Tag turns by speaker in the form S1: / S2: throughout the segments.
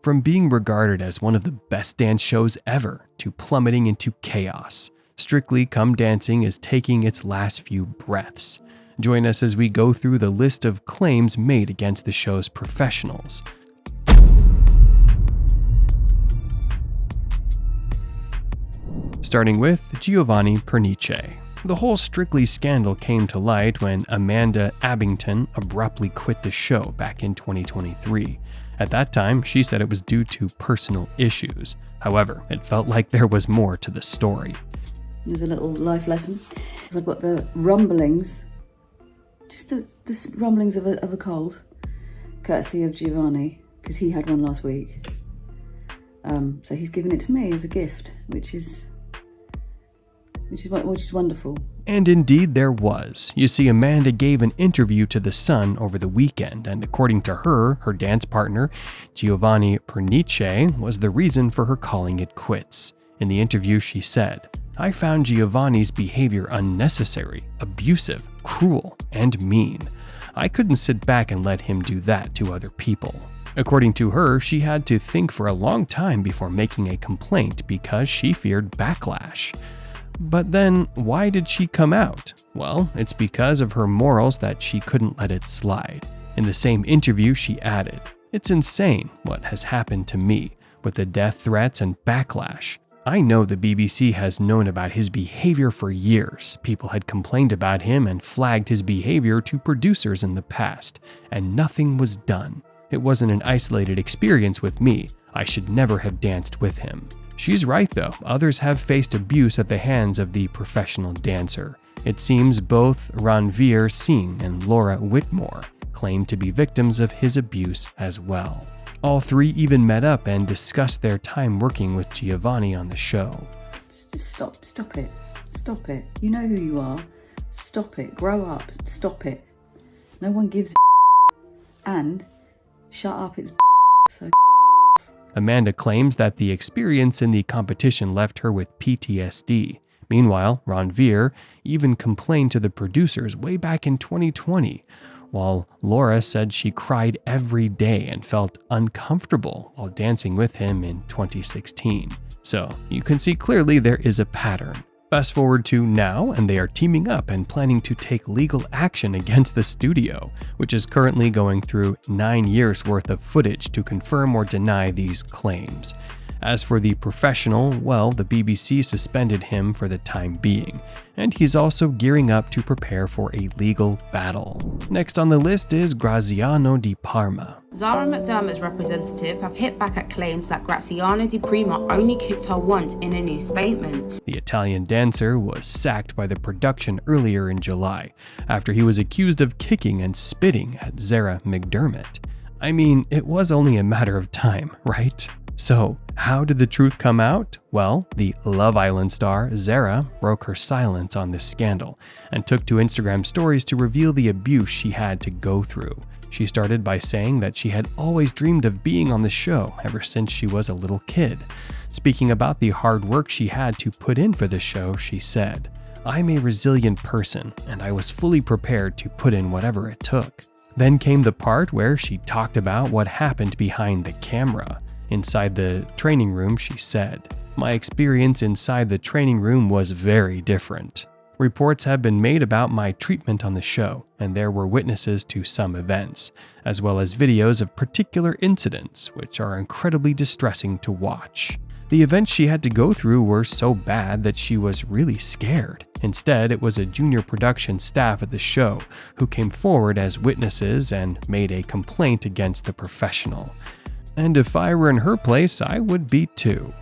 S1: From being regarded as one of the best dance shows ever to plummeting into chaos, Strictly Come Dancing is taking its last few breaths. Join us as we go through the list of claims made against the show's professionals. Starting with Giovanni Pernice. The whole Strictly scandal came to light when Amanda Abbington abruptly quit the show back in 2023. At that time, she said it was due to personal issues. However, it felt like there was more to the story.
S2: There's a little life lesson. I've got the rumblings, just the rumblings of a cold, courtesy of Giovanni, because he had one last week. So he's given it to me as a gift, which is wonderful.
S1: And indeed there was. You see, Amanda gave an interview to The Sun over the weekend, and according to her, her dance partner, Giovanni Pernice, was the reason for her calling it quits. In the interview, she said, "I found Giovanni's behavior unnecessary, abusive, cruel, and mean. I couldn't sit back and let him do that to other people." According to her, she had to think for a long time before making a complaint because she feared backlash. But then, why did she come out? Well, it's because of her morals that she couldn't let it slide. In the same interview, she added, "It's insane what has happened to me, with the death threats and backlash. I know the BBC has known about his behavior for years. People had complained about him and flagged his behavior to producers in the past, and nothing was done. It wasn't an isolated experience with me. I should never have danced with him." She's right though, others have faced abuse at the hands of the professional dancer. It seems both Ranveer Singh and Laura Whitmore claim to be victims of his abuse as well. All three even met up and discussed their time working with Giovanni on the show.
S2: Just stop it. You know who you are. Stop it, grow up, stop it. No one gives a and shut up, it's so.
S1: Amanda claims that the experience in the competition left her with PTSD. Meanwhile, Ranveer even complained to the producers way back in 2020, while Laura said she cried every day and felt uncomfortable while dancing with him in 2016. So you can see clearly there is a pattern. Fast forward to now, and they are teaming up and planning to take legal action against the studio, which is currently going through 9 years worth of footage to confirm or deny these claims. As for the professional, well, the BBC suspended him for the time being, and he's also gearing up to prepare for a legal battle. Next on the list is Graziano Di Parma.
S3: Zara McDermott's representative have hit back at claims that Graziano Di Parma only kicked her once in a new statement.
S1: The Italian dancer was sacked by the production earlier in July after he was accused of kicking and spitting at Zara McDermott. I mean, it was only a matter of time, right? So, how did the truth come out? Well, the Love Island star, Zara, broke her silence on this scandal and took to Instagram stories to reveal the abuse she had to go through. She started by saying that she had always dreamed of being on the show ever since she was a little kid. Speaking about the hard work she had to put in for the show, she said, "I'm a resilient person, and I was fully prepared to put in whatever it took." Then came the part where she talked about what happened behind the camera. Inside the training room, she said, "My experience inside the training room was very different. Reports have been made about my treatment on the show, and there were witnesses to some events, as well as videos of particular incidents, which are incredibly distressing to watch. The events she had to go through were so bad that she was really scared. Instead, it was a junior production staff at the show who came forward as witnesses and made a complaint against the professional. And if I were in her place, I would be too."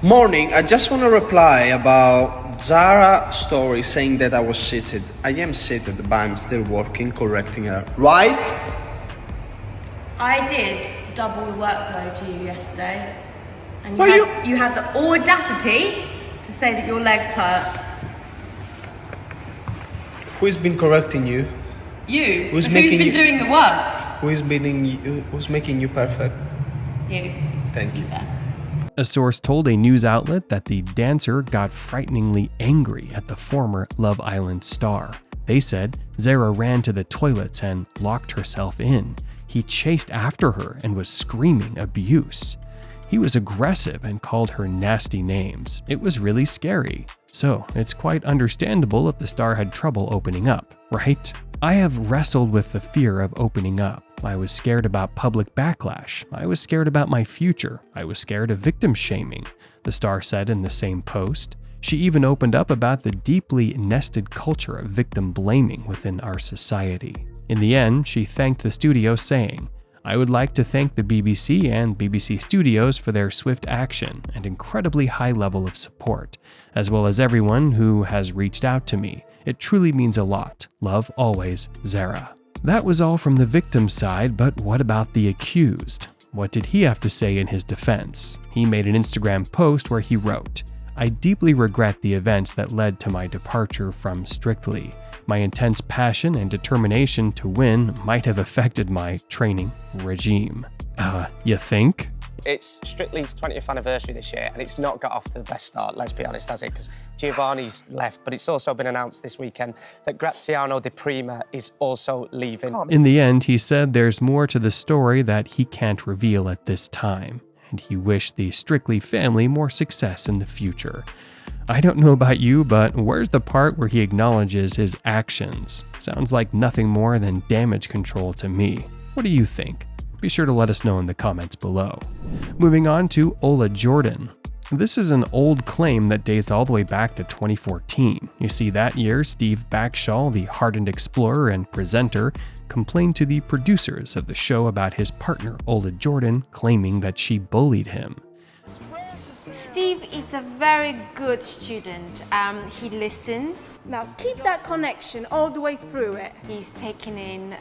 S4: Morning, I just want to reply about Zara's story saying that I was seated. I am seated, but I'm still working, correcting her. Right?
S5: I did double the workload to you yesterday. And
S4: Well,
S5: you had the audacity to say that your legs hurt.
S4: Who's been correcting you?
S5: You.
S4: Who's
S5: Who's
S4: making
S5: been
S4: you-
S5: doing the work?
S4: Who's making you perfect?
S5: You.
S4: Thank you.
S5: Fair.
S1: A source told a news outlet that the dancer got frighteningly angry at the former Love Island star. They said Zara ran to the toilets and locked herself in. He chased after her and was screaming abuse. He was aggressive and called her nasty names. It was really scary. So it's quite understandable if the star had trouble opening up, right? I have wrestled with the fear of opening up. I was scared about public backlash. I was scared about my future. I was scared of victim shaming, the star said in the same post. She even opened up about the deeply nested culture of victim blaming within our society. In the end, she thanked the studio, saying, "I would like to thank the BBC and BBC Studios for their swift action and incredibly high level of support, as well as everyone who has reached out to me. It truly means a lot. Love always, Zara." That was all from the victim's side, but what about the accused? What did he have to say in his defense? He made an Instagram post where he wrote, "I deeply regret the events that led to my departure from Strictly. My intense passion and determination to win might have affected my training regime." You think?
S6: It's Strictly's 20th anniversary this year, and it's not got off to the best start, let's be honest, has it? Because Giovanni's left, but it's also been announced this weekend that Graziano Di Prima is also leaving.
S1: In the end, he said there's more to the story that he can't reveal at this time, and he wished the Strictly family more success in the future. I don't know about you, but where's the part where he acknowledges his actions? Sounds like nothing more than damage control to me. What do you think? Be sure to let us know in the comments below. Moving on to Ola Jordan. This is an old claim that dates all the way back to 2014. You see, that year, Steve Backshall, the hardened explorer and presenter, complained to the producers of the show about his partner, Ola Jordan, claiming that she bullied him.
S7: Steve is a very good student. He listens.
S8: Now keep that connection all the way through it.
S7: He's taking in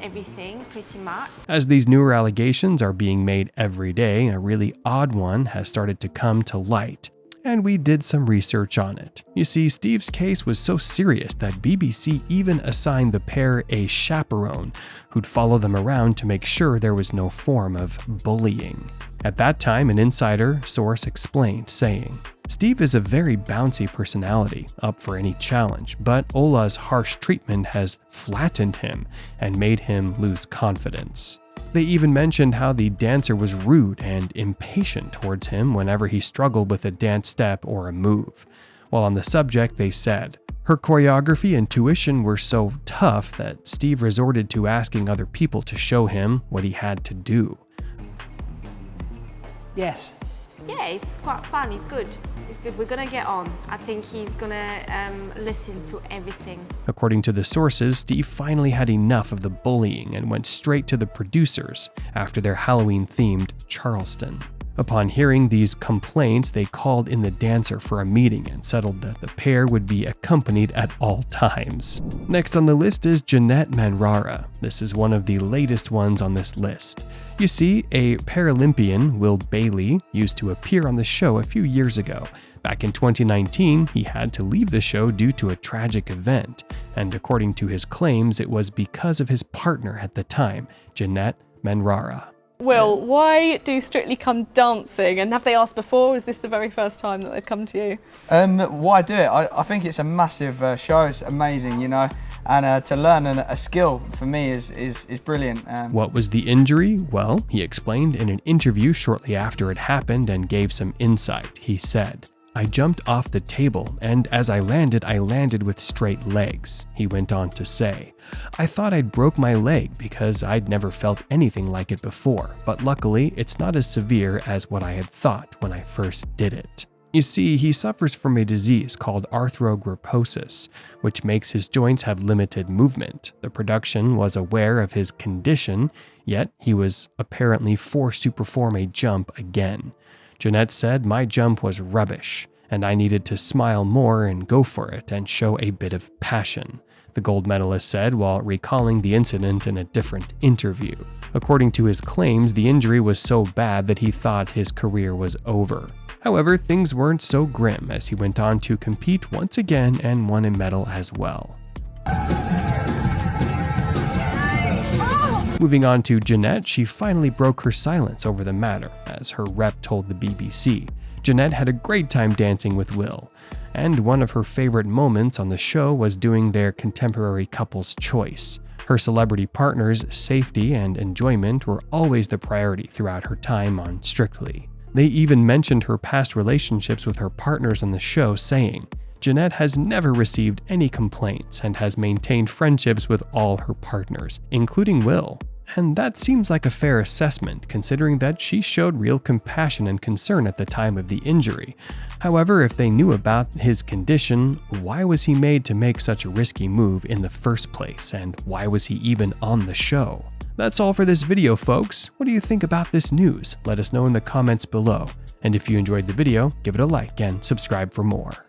S7: everything pretty much.
S1: As these newer allegations are being made every day, a really odd one has started to come to light. And we did some research on it. You see, Steve's case was so serious that BBC even assigned the pair a chaperone who'd follow them around to make sure there was no form of bullying. At that time, an insider source explained, saying, "Steve is a very bouncy personality, up for any challenge, but Ola's harsh treatment has flattened him and made him lose confidence." They even mentioned how the dancer was rude and impatient towards him whenever he struggled with a dance step or a move. While on the subject, they said, "Her choreography and tuition were so tough that Steve resorted to asking other people to show him what he had to do."
S8: Yes.
S7: Yeah, it's quite fun. It's good. It's good. We're gonna get on. I think he's gonna listen to everything.
S1: According to the sources, Steve finally had enough of the bullying and went straight to the producers after their Halloween-themed Charleston. Upon hearing these complaints, they called in the dancer for a meeting and settled that the pair would be accompanied at all times. Next on the list is Janette Manrara. This is one of the latest ones on this list. You see, a Paralympian, Will Bailey, used to appear on the show a few years ago. Back in 2019, he had to leave the show due to a tragic event, and according to his claims, it was because of his partner at the time, Janette Manrara.
S9: Will, why do Strictly come dancing? And have they asked before? Is this the very first time that they've come to you?
S10: Why do it? I think it's a massive show. It's amazing, you know, and to learn a skill for me is brilliant.
S1: What was the injury? Well, he explained in an interview shortly after it happened and gave some insight. He said, "I jumped off the table, and as I landed with straight legs," he went on to say. "I thought I'd broke my leg because I'd never felt anything like it before, but luckily it's not as severe as what I had thought when I first did it." You see, he suffers from a disease called arthrogryposis, which makes his joints have limited movement. The production was aware of his condition, yet he was apparently forced to perform a jump again. Janette said, "My jump was rubbish, and I needed to smile more and go for it and show a bit of passion," the gold medalist said while recalling the incident in a different interview. According to his claims, the injury was so bad that he thought his career was over. However, things weren't so grim as he went on to compete once again and won a medal as well. Moving on to Janette, she finally broke her silence over the matter, as her rep told the BBC. Jeanette had a great time dancing with Will, and one of her favorite moments on the show was doing their contemporary couple's choice. Her celebrity partner's safety and enjoyment were always the priority throughout her time on Strictly. They even mentioned her past relationships with her partners on the show, saying, Jeanette has never received any complaints and has maintained friendships with all her partners, including Will. And that seems like a fair assessment, considering that she showed real compassion and concern at the time of the injury. However, if they knew about his condition, why was he made to make such a risky move in the first place, and why was he even on the show? That's all for this video, folks. What do you think about this news? Let us know in the comments below. And if you enjoyed the video, give it a like and subscribe for more.